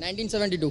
1972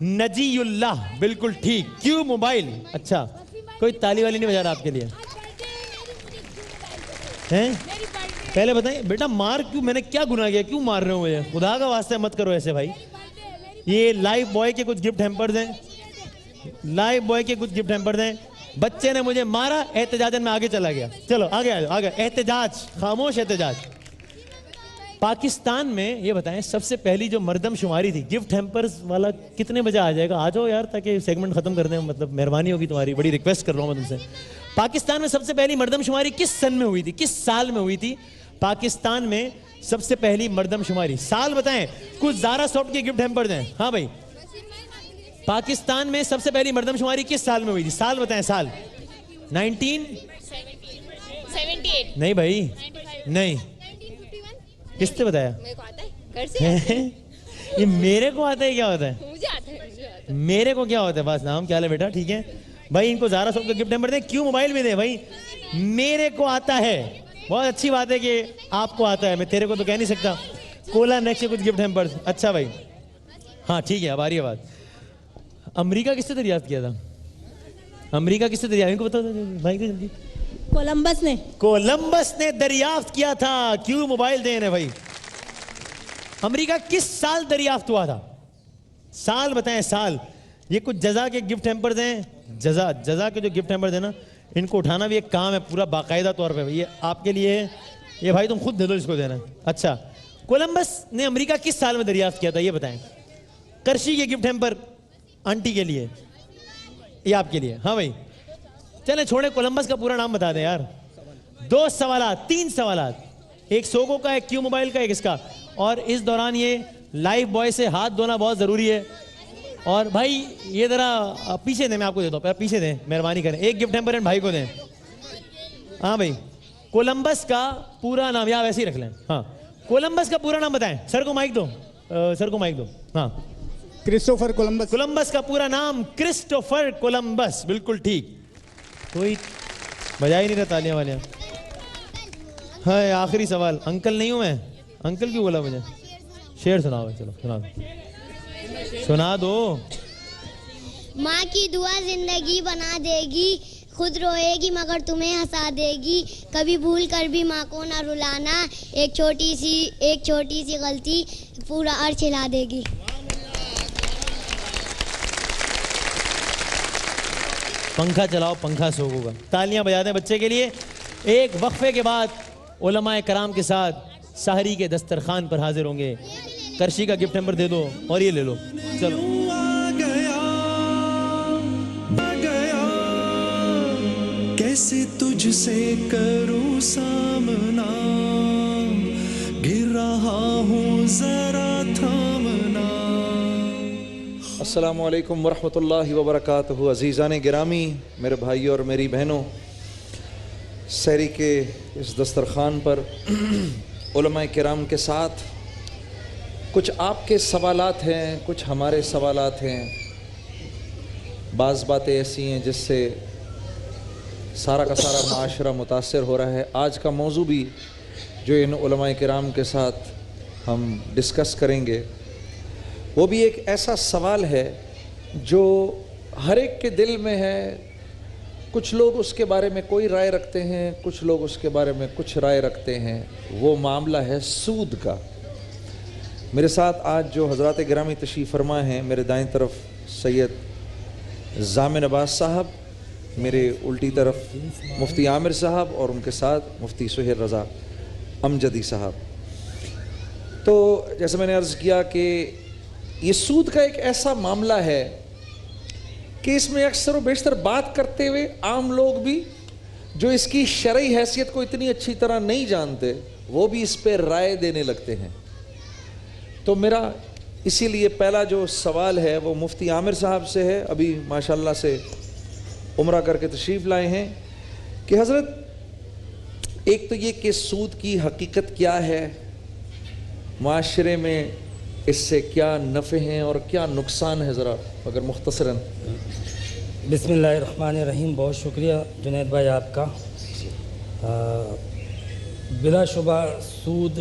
نجی اللہ بالکل ٹھیک. کیو موبائل. اچھا کوئی تالی والی نہیں بجا رہا آپ کے لیے ہیں؟ پہلے بتائیں بیٹا مار کیوں, میں نے کیا گناہ کیا, کیوں مار رہے ہو مجھے؟ خدا کا واسطہ مت کرو ایسے بھائی. یہ لائف بوائے کے کچھ گفٹ ہیمپرز ہیں, لائف بوائے کے کچھ گفٹ ہیمپرز ہیں. بچے نے مجھے مارا, احتجاجن میں آگے چلا گیا. چلو آگے آگے. احتجاج, خاموش احتجاج. پاکستان میں یہ بتائیں سب سے پہلی جو مردم شماری تھی, گفٹ ہیمپرز والا کتنے بجے آ جائے گا؟ آ جاؤ یار تاکہ سیگمنٹ ختم کر دیں, مطلب مہربانی ہوگی تمہاری, بڑی ریکویسٹ کر رہا ہوں میں تم سے. پاکستان میں سب سے پہلی مردم شماری کس سن میں ہوئی تھی, کس سال میں ہوئی تھی پاکستان میں سب سے پہلی مردم شماری؟ سال بتائیں. کچھ زارا سافٹ کے گفٹ ہیمپرز ہیں. ہاں بھائی, پاکستان میں سب سے پہلی مردم شماری کس سال میں ہوئی تھی؟ سال بتائیں. سال 1978 نہیں بھائی نہیں. کس نے بتایا؟ یہ میرے کو آتا ہے, کیا ہوتا ہے میرے کو, کیا ہوتا ہے؟ بس نام کیا ہے بیٹا, ٹھیک ہے بھائی. ان کو زارا سافٹ کا گفٹ ہیمپر دیں, کیوں موبائل بھی دیں بھائی. میرے کو آتا ہے, بہت اچھی بات ہے کہ آپ کو آتا ہے, میں تیرے کو تو کہہ نہیں سکتا. کولا نیکس کے کچھ گفٹ ہیمپر. اچھا بھائی ہاں ٹھیک ہے, اب آ رہی ہے بات. امریکہ کس سے دریافت کیا تھا؟ امریکہ کس سے دریافت, ان کو بتا بھائی جلدی. کولمبس نے. کولمبس نے دریافت کیا تھا. کیوں موبائل دیں بھائی. امریکہ کس سال دریافت ہوا تھا؟ سال بتائیں. سال. یہ کچھ جزا کے گفٹ ہیمپرز ہیں. جزا کے جو گفٹ ہیمپرز ہیں نا, ان کو اٹھانا بھی ایک کام ہے پورا باقاعدہ طور پہ. یہ آپ کے لیے ہے, یہ بھائی تم خود دے دو, اس کو دینا. اچھا کولمبس نے امریکہ کس سال میں دریافت کیا تھا یہ بتائیں. کرشی کے گفٹ ہیمپر آنٹی کے لیے, یہ آپ کے لیے. ہاں بھائی چلیں چھوڑیں, کولمبس کا پورا نام بتا دیں یار. 2 سوالات, 3 سوالات, ایک سوگو کا, ایک کیو موبائل کا, ایک اس کا. اور اس دوران یہ لائف بوائے سے ہاتھ دھونا بہت ضروری ہے. اور بھائی یہ ذرا پیچھے دیں, میں آپ کو دیتا ہوں, پیچھے دیں مہربانی کریں. ایک گفٹ ہیمپر بھائی کو دیں. ہاں بھائی کولمبس کا پورا نام, یا ویسے ہی رکھ لیں. ہاں کولمبس کا پورا نام بتائیں. سر کو مائک دو, سر کو مائک دو. ہاں کرسٹوفر کولمبس. کولمبس کا پورا نام کرسٹوفر کولمبس, بالکل ٹھیک. کوئی بجا ہی نہیں رہا تالیاں والیاں. ہاں آخری سوال. انکل نہیں ہوں میں, انکل کیوں بولا مجھے؟ شعر سناؤ. چلو سنا دو, سنا دو. ماں کی دعا زندگی بنا دے گی, خود روئے گی مگر تمہیں ہنسا دے گی. کبھی بھول کر بھی ماں کو نہ رلانا, ایک چھوٹی سی غلطی پورا عرش ہلا دے گی. پنکھا چلاؤ, پنکھا سوگو گا. تالیاں بجا دیں بچے کے لیے. ایک وقفے کے بعد علماء کرام کے ساتھ سحری کے دسترخوان پر حاضر ہوں گے. کرشی کا گفٹ نمبر دے دو اور یہ لے لو. چلو آ گیا کیسے تجھ سے کروں سامنا, گر رہا ہوں ذرا تھامنا. السلام علیکم ورحمۃ اللہ وبرکاتہ. عزیزان گرامی, میرے بھائیوں اور میری بہنوں, سحری کے اس دسترخوان پر علماء کرام کے ساتھ کچھ آپ کے سوالات ہیں, کچھ ہمارے سوالات ہیں. بعض باتیں ایسی ہیں جس سے سارا کا سارا معاشرہ متاثر ہو رہا ہے. آج کا موضوع بھی جو ان علماء کرام کے ساتھ ہم ڈسکس کریں گے وہ بھی ایک ایسا سوال ہے جو ہر ایک کے دل میں ہے. کچھ لوگ اس کے بارے میں کوئی رائے رکھتے ہیں, کچھ لوگ اس کے بارے میں کچھ رائے رکھتے ہیں. وہ معاملہ ہے سود کا. میرے ساتھ آج جو حضرات گرامی تشریف فرما ہیں, میرے دائیں طرف سید ضامن عباس صاحب, میرے الٹی طرف مفتی عامر صاحب, اور ان کے ساتھ مفتی سہیل رضا امجدی صاحب. تو جیسے میں نے عرض کیا کہ یہ سود کا ایک ایسا معاملہ ہے کہ اس میں اکثر و بیشتر بات کرتے ہوئے عام لوگ بھی جو اس کی شرعی حیثیت کو اتنی اچھی طرح نہیں جانتے, وہ بھی اس پہ رائے دینے لگتے ہیں. تو میرا اسی لیے پہلا جو سوال ہے وہ مفتی عامر صاحب سے ہے. ابھی ماشاءاللہ سے عمرہ کر کے تشریف لائے ہیں کہ حضرت ایک تو یہ کہ سود کی حقیقت کیا ہے, معاشرے میں اس سے کیا نفع ہیں اور کیا نقصان ہے, ذرا اگر مختصراً. بسم اللہ الرحمن الرحیم. بہت شکریہ جنید بھائی آپ کا. بلا شبہ سود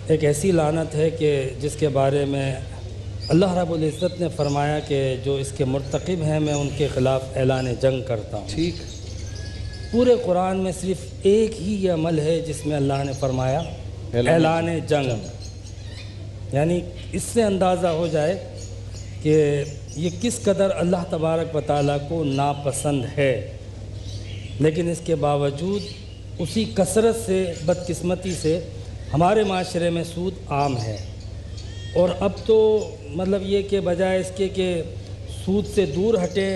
ایک ایسی لعنت ہے کہ جس کے بارے میں اللہ رب العزت نے فرمایا کہ جو اس کے مرتکب ہیں میں ان کے خلاف اعلان جنگ کرتا ہوں. ٹھیک. پورے قرآن میں صرف ایک ہی یہ عمل ہے جس میں اللہ نے فرمایا اعلان جنگ. یعنی اس سے اندازہ ہو جائے کہ یہ کس قدر اللہ تبارک و تعالیٰ کو ناپسند ہے. لیکن اس کے باوجود اسی کثرت سے بدقسمتی سے ہمارے معاشرے میں سود عام ہے. اور اب تو مطلب یہ کہ بجائے اس کے کہ سود سے دور ہٹے،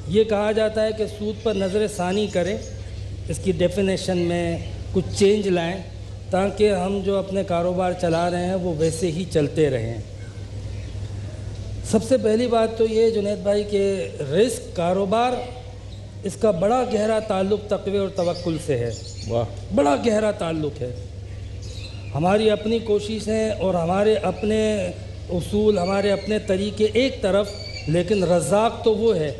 یہ کہا جاتا ہے کہ سود پر نظر ثانی کریں، اس کی ڈیفینیشن میں کچھ چینج لائیں تاکہ ہم جو اپنے کاروبار چلا رہے ہیں وہ ویسے ہی چلتے رہیں. سب سے پہلی بات تو یہ جنید بھائی کہ رزق کاروبار اس کا بڑا گہرا تعلق تقوی اور توکل سے ہے. بڑا گہرا تعلق ہے. ہماری اپنی کوششیں اور ہمارے اپنے اصول، ہمارے اپنے طریقے ایک طرف، لیکن رزاق تو وہ ہے.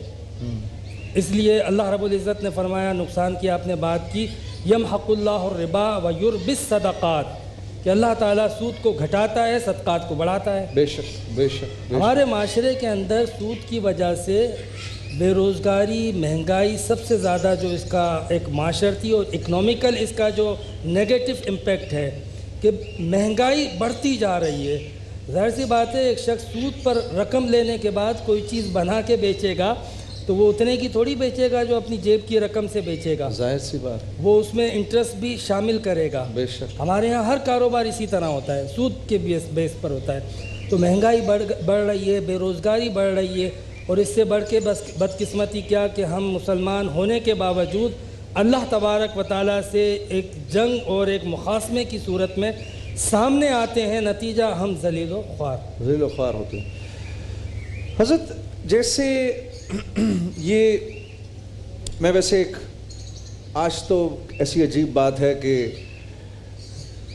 اس لیے اللہ رب العزت نے فرمایا، نقصان کی آپ نے بات کی، یمحق اللہ الربا ویربی الصدقات، کہ اللہ تعالیٰ سود کو گھٹاتا ہے، صدقات کو بڑھاتا ہے. بے شک بے شک. ہمارے معاشرے کے اندر سود کی وجہ سے بے روزگاری، مہنگائی سب سے زیادہ جو اس کا ایک معاشرتی اور اکنامیکل اس کا جو نیگیٹو امپیکٹ ہے کہ مہنگائی بڑھتی جا رہی ہے. ظاہر سی بات ہے ایک شخص سود پر رقم لینے کے بعد کوئی چیز بنا کے بیچے گا تو وہ اتنے کی تھوڑی بیچے گا جو اپنی جیب کی رقم سے بیچے گا. ظاہر سی بات. وہ اس میں انٹرسٹ بھی شامل کرے گا. بے شک. ہمارے ہاں ہر کاروبار اسی طرح ہوتا ہے، سود کے بیس پر ہوتا ہے. تو مہنگائی بڑھ رہی ہے، بے روزگاری بڑھ رہی ہے، اور اس سے بڑھ کے بس بدقسمتی کیا کہ ہم مسلمان ہونے کے باوجود اللہ تبارک و تعالیٰ سے ایک جنگ اور ایک مخاصمے کی صورت میں سامنے آتے ہیں. نتیجہ ہم ذلیل و خوار ہوتے ہیں. حضرت جیسے یہ میں ویسے ایک آج تو ایسی عجیب بات ہے کہ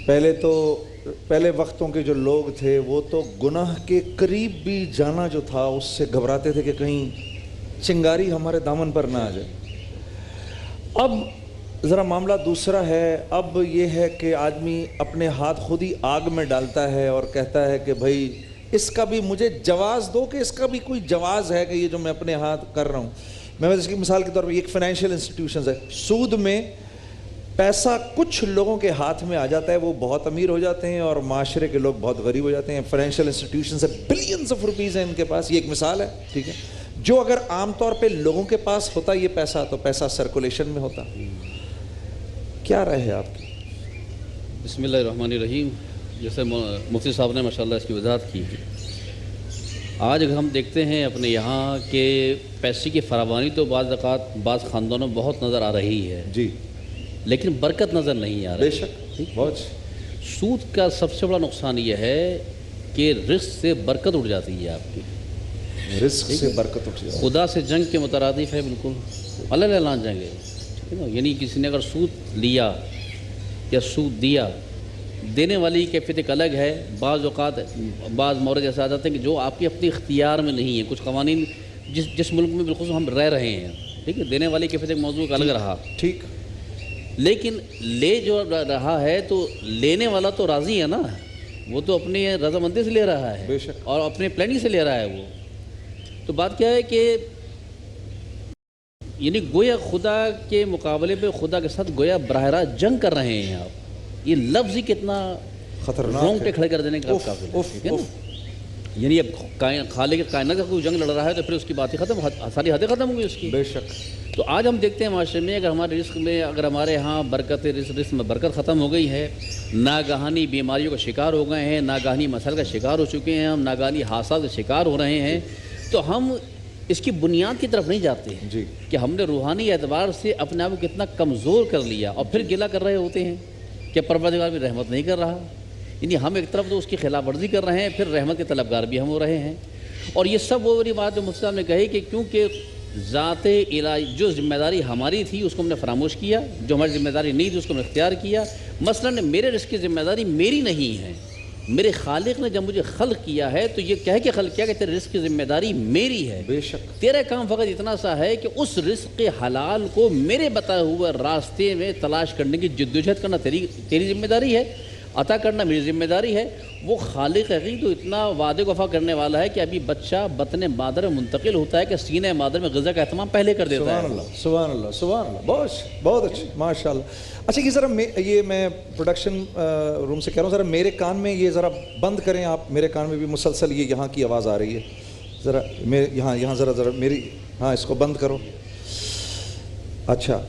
پہلے وقتوں کے جو لوگ تھے وہ تو گناہ کے قریب بھی جانا جو تھا اس سے گھبراتے تھے کہ کہیں چنگاری ہمارے دامن پر نہ آ جائے. اب ذرا معاملہ دوسرا ہے. اب یہ ہے کہ آدمی اپنے ہاتھ خود ہی آگ میں ڈالتا ہے اور کہتا ہے کہ بھائی اس کا بھی مجھے جواز دو، کہ اس کا بھی کوئی جواز ہے کہ یہ جو میں اپنے ہاتھ کر رہا ہوں. میں اس کی مثال کے طور پر ایک فائنینشیل انسٹیٹیوشنز ہے، سود میں پیسہ کچھ لوگوں کے ہاتھ میں آ جاتا ہے، وہ بہت امیر ہو جاتے ہیں اور معاشرے کے لوگ بہت غریب ہو جاتے ہیں. فائنینشیل انسٹیٹیوشنز ہے، بلینز آف روپیز ہیں ان کے پاس. یہ ایک مثال ہے، ٹھیک ہے. جو اگر عام طور پہ لوگوں کے پاس ہوتا یہ پیسہ تو پیسہ سرکولیشن میں ہوتا. کیا رائے ہے آپ کی؟ بسم اللہ الرحمن الرحیم. جیسے مفتی صاحب نے ماشاءاللہ اس کی وضاحت کی. آج اگر ہم دیکھتے ہیں اپنے یہاں کہ پیسے کی فراوانی تو بعض اوقات بعض خاندانوں میں بہت نظر آ رہی ہے جی، لیکن برکت نظر نہیں آ رہی. بے شک. بہت. سود کا سب سے بڑا نقصان یہ ہے کہ رزق سے برکت اٹھ جاتی ہے. آپ کی رزق سے برکت اٹھ جاتی ہے. خدا سے جنگ کے مترادف ہے، بالکل اللہ اعلان جنگ ہے. یعنی کسی نے اگر سود لیا یا سود دیا، دینے والی کیفیت ایک الگ ہے. بعض اوقات بعض مورد ایسا آ جاتے ہیں کہ جو آپ کے اپنے اختیار میں نہیں ہے. کچھ قوانین جس ملک میں بالخصوص ہم رہ رہے ہیں، ٹھیک ہے، دینے والی کیفیت ایک موضوع کا الگ رہا، ٹھیک. لیکن لے جو رہا ہے تو لینے والا تو راضی ہے نا، وہ تو اپنی رضامندی سے لے رہا ہے، بے شک، اور اپنے پلاننگ سے لے رہا ہے. وہ تو بات کیا ہے کہ یعنی گویا خدا کے مقابلے پہ خدا کے ساتھ گویا براہ راست جنگ کر رہے ہیں آپ. یہ لفظ ہی کتنا خطرناک رونگٹے کھڑے کر دینے کا قابل ہے نا. یعنی اب خالق کائنات کا کوئی جنگ لڑ رہا ہے تو پھر اس کی بات ہی ختم، ساری حدیں ختم ہوں گی اس کی. بے شک. تو آج ہم دیکھتے ہیں معاشرے میں اگر ہمارے رزق میں، اگر ہمارے ہاں برکت رزق میں برکت ختم ہو گئی ہے، ناگہانی بیماریوں کا شکار ہو گئے ہیں، ناگہانی مسائل کا شکار ہو چکے ہیں، ہم ناگہانی حادثات کا شکار ہو رہے ہیں، تو ہم اس کی بنیاد کی طرف نہیں جاتے ہیں جی کہ ہم نے روحانی اعتبار سے اپنے آپ کو کتنا کمزور کر لیا، اور پھر گلہ کر رہے ہوتے ہیں کہ پروردگار بھی رحمت نہیں کر رہا. یعنی ہم ایک طرف تو اس کی خلاف ورزی کر رہے ہیں، پھر رحمت کے طلبگار بھی ہم ہو رہے ہیں. اور یہ سب وہ والی بات جو مفتی صاحب نے کہی کہ کیونکہ ذات الہی جو ذمہ داری ہماری تھی اس کو ہم نے فراموش کیا، جو ہماری ذمہ داری نہیں تھی اس کو ہم نے اختیار کیا. مثلاً میرے رزق کی ذمہ داری میری نہیں ہے، میرے خالق نے جب مجھے خلق کیا ہے تو یہ کہہ کے خلق کیا کہ تیرے رزق کی ذمہ داری میری ہے. بے شک. تیرا کام فقط اتنا سا ہے کہ اس رزق حلال کو میرے بتائے ہوئے راستے میں تلاش کرنے کی جدوجہد کرنا تیری ذمہ داری ہے، عطا کرنا میری ذمہ داری ہے. وہ خالق حقیقی تو اتنا وعدے کو وفا کرنے والا ہے کہ ابھی بچہ بطن مادر میں منتقل ہوتا ہے کہ سینہ مادر میں غذا کا اہتمام پہلے کر دیتا ہے. سبحان اللہ سبحان اللہ سبحان اللہ. بہت اچھا ماشاء اللہ. اچھا یہ ذرا یہ میں پروڈکشن روم سے کہہ رہا ہوں ذرا میرے کان میں یہ ذرا بند کریں آپ. میرے کان میں بھی مسلسل یہ یہاں کی آواز آ رہی ہے. ذرا یہاں ذرا میری ہاں اس کو بند کرو. اچھا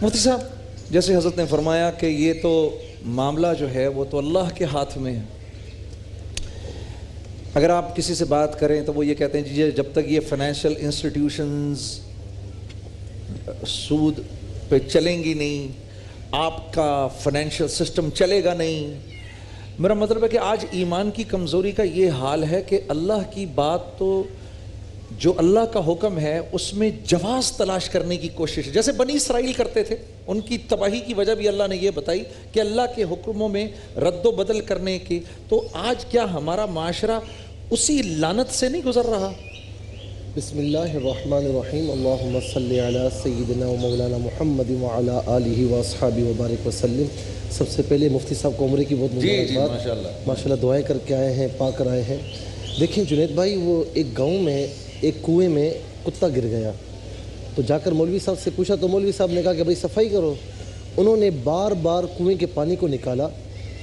مفتی صاحب جیسے حضرت نے فرمایا کہ یہ تو معاملہ جو ہے وہ تو اللہ کے ہاتھ میں ہے. اگر آپ کسی سے بات کریں تو وہ یہ کہتے ہیں جی جب تک یہ فائنینشیل انسٹیٹیوشنز سود پہ چلیں گی نہیں آپ کا فائنینشیل سسٹم چلے گا نہیں. میرا مطلب ہے کہ آج ایمان کی کمزوری کا یہ حال ہے کہ اللہ کی بات تو جو اللہ کا حکم ہے اس میں جواز تلاش کرنے کی کوشش. جیسے بنی اسرائیل کرتے تھے, ان کی تباہی کی وجہ بھی اللہ نے یہ بتائی کہ اللہ کے حکموں میں رد و بدل کرنے کی. تو آج کیا ہمارا معاشرہ اسی لعنت سے نہیں گزر رہا؟ بسم اللہ الرحمن الرحیم. اللہم صلی علی سیدنا و مولانا محمد وعلی آلہ واصحابہ وبارک وسلم. سب سے پہلے مفتی صاحب کو عمرے کی بہت مبارکباد. ماشاءاللہ دعائیں کر کے آئے ہیں, پا کر آئے ہیں. دیکھیں جنید بھائی, وہ ایک گاؤں میں ایک کنویں میں کتا گر گیا تو جا کر مولوی صاحب سے پوچھا تو مولوی صاحب نے کہا کہ بھائی صفائی کرو. انہوں نے بار بار کنویں کے پانی کو نکالا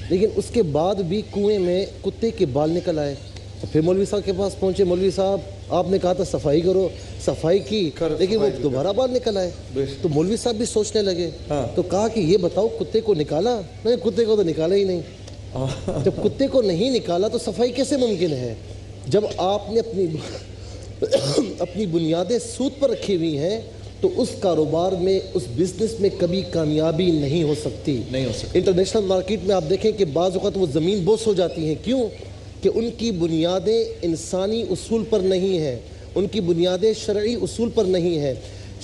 لیکن اس کے بعد بھی کنویں میں کتے کے بال نکل آئے. تو پھر مولوی صاحب کے پاس پہنچے, مولوی صاحب آپ نے کہا تھا صفائی کرو, صفائی کی لیکن وہ دوبارہ بال نکل آئے. تو مولوی صاحب بھی سوچنے لگے تو کہا کہ یہ بتاؤ کتے کو نکالا؟ نہیں, کتے کو تو نکالا ہی نہیں. جب کتے کو نہیں نکالا تو صفائی کیسے ممکن ہے؟ جب آپ نے اپنی بنیادیں سود پر رکھی ہوئی ہیں تو اس کاروبار میں اس بزنس میں کبھی کامیابی نہیں ہو سکتی. انٹرنیشنل مارکیٹ میں آپ دیکھیں کہ بعض اوقات وہ زمین بوس ہو جاتی ہیں. کیوں؟ کہ ان کی بنیادیں انسانی اصول پر نہیں ہیں, ان کی بنیادیں شرعی اصول پر نہیں ہیں.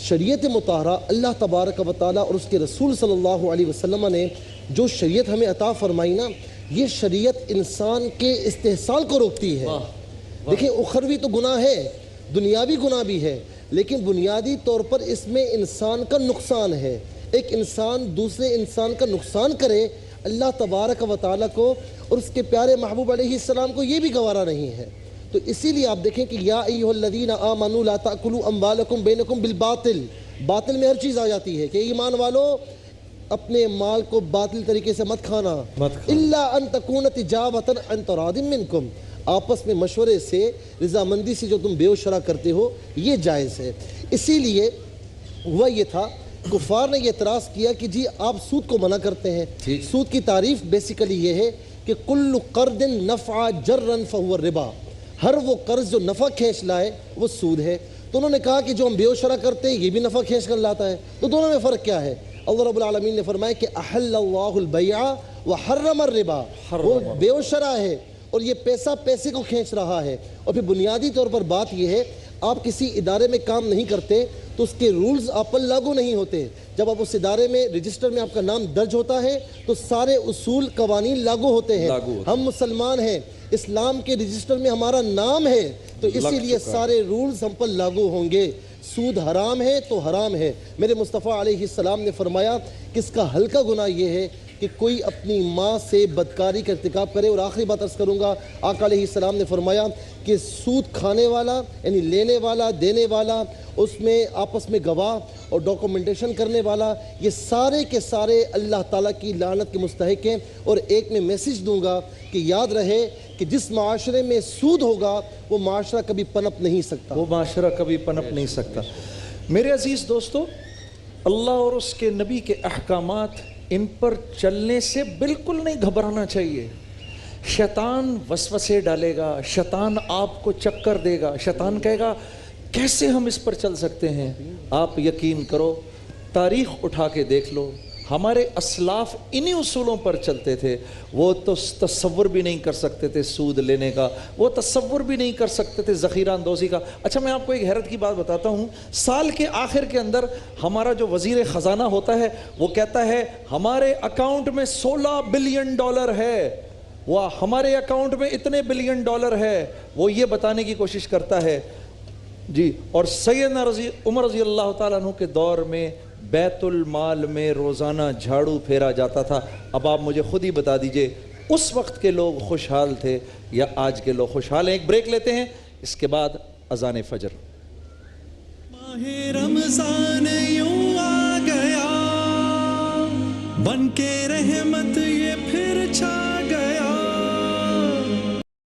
شریعت مطہرہ اللہ تبارک و تعالیٰ اور اس کے رسول صلی اللہ علیہ وسلم نے جو شریعت ہمیں عطا فرمائی نا, یہ شریعت انسان کے استحصال کو روکتی ہے. دیکھیں اخروی تو گناہ ہے, دنیاوی گناہ بھی ہے, لیکن بنیادی طور پر اس میں انسان کا نقصان ہے. ایک انسان دوسرے انسان کا نقصان کرے, اللہ تبارک و تعالیٰ کو اور اس کے پیارے محبوب علیہ السلام کو یہ بھی گوارا نہیں ہے. تو اسی لیے آپ دیکھیں کہ یا ایھا الذین آمنوا لا تأکلوا اموالکم بینکم بالباطل. باطل میں ہر چیز آ جاتی ہے کہ ایمان والو اپنے مال کو باطل طریقے سے مت کھانا. الا ان تکون تجارۃ عن تراض منکم, آپس میں مشورے سے رضامندی سے جو تم بیع و شرا کرتے ہو یہ جائز ہے. اسی لیے ہوا یہ تھا, کفار نے یہ اعتراض کیا کہ جی آپ سود کو منع کرتے ہیں. سود کی تعریف بیسیکلی یہ ہے کہ کل قرض نفع جرا فهو الربا, ہر وہ قرض جو نفع کھینچ لائے وہ سود ہے. تو انہوں نے کہا کہ جو ہم بیع و شرا کرتے ہیں یہ بھی نفع کھینچ کر لاتا ہے, تو دونوں میں فرق کیا ہے؟ اللہ رب العالمین نے فرمایا کہ احل اللہ البیع وحرم الربا, وہ بیع و شرا ہے اور یہ پیسہ پیسے کو کھینچ رہا ہے. اور پھر بنیادی طور پر بات یہ ہے, آپ کسی ادارے میں کام نہیں کرتے تو اس کے رولز آپ پر لاگو نہیں ہوتے. جب آپ اس ادارے میں رجسٹر میں آپ کا نام درج ہوتا ہے تو سارے اصول قوانین لاگو ہوتے ہیں. ہم مسلمان ہیں, اسلام کے رجسٹر میں ہمارا نام ہے, تو اسی لیے سارے رولز ہم پر لاگو ہوں گے. سود حرام ہے تو حرام ہے. میرے مصطفیٰ علیہ السلام نے فرمایا کہ اس کا ہلکا گناہ یہ ہے کہ کوئی اپنی ماں سے بدکاری کا ارتکاب کرے. اور آخری بات عرض کروں گا, آقا علیہ السلام نے فرمایا کہ سود کھانے والا یعنی لینے والا, دینے والا, اس میں آپس میں گواہ اور ڈاکومنٹیشن کرنے والا, یہ سارے کے سارے اللہ تعالیٰ کی لعنت کے مستحق ہیں. اور ایک میں میسیج دوں گا کہ یاد رہے کہ جس معاشرے میں سود ہوگا وہ معاشرہ کبھی پنپ نہیں سکتا, وہ معاشرہ کبھی پنپ نہیں سکتا. میرے عزیز دوستو, اللہ اور اس کے نبی کے احکامات, ان پر چلنے سے بالکل نہیں گھبرانا چاہیے. شیطان وسوسے ڈالے گا, شیطان آپ کو چکر دے گا, شیطان کہے گا کیسے ہم اس پر چل سکتے ہیں. آپ یقین کرو, تاریخ اٹھا کے دیکھ لو, ہمارے اسلاف انہی اصولوں پر چلتے تھے. وہ تو تصور بھی نہیں کر سکتے تھے سود لینے کا, وہ تصور بھی نہیں کر سکتے تھے ذخیرہ اندوزی کا. اچھا میں آپ کو ایک حیرت کی بات بتاتا ہوں. سال کے آخر کے اندر ہمارا جو وزیر خزانہ ہوتا ہے وہ کہتا ہے ہمارے اکاؤنٹ میں $16 بلین ہے, وہ ہمارے اکاؤنٹ میں اتنے $1 بلین ہے, وہ یہ بتانے کی کوشش کرتا ہے جی. اور سیدنا عمر رضی اللہ تعالیٰ عنہ کے دور میں بیت المال میں روزانہ جھاڑو پھیرا جاتا تھا. اب آپ مجھے خود ہی بتا دیجئے اس وقت کے لوگ خوشحال تھے یا آج کے لوگ خوشحال ہیں؟ ایک بریک لیتے ہیں، اس کے بعد اذان فجر. ماہ رمضان یوں آ گیا بن کے رحمت یہ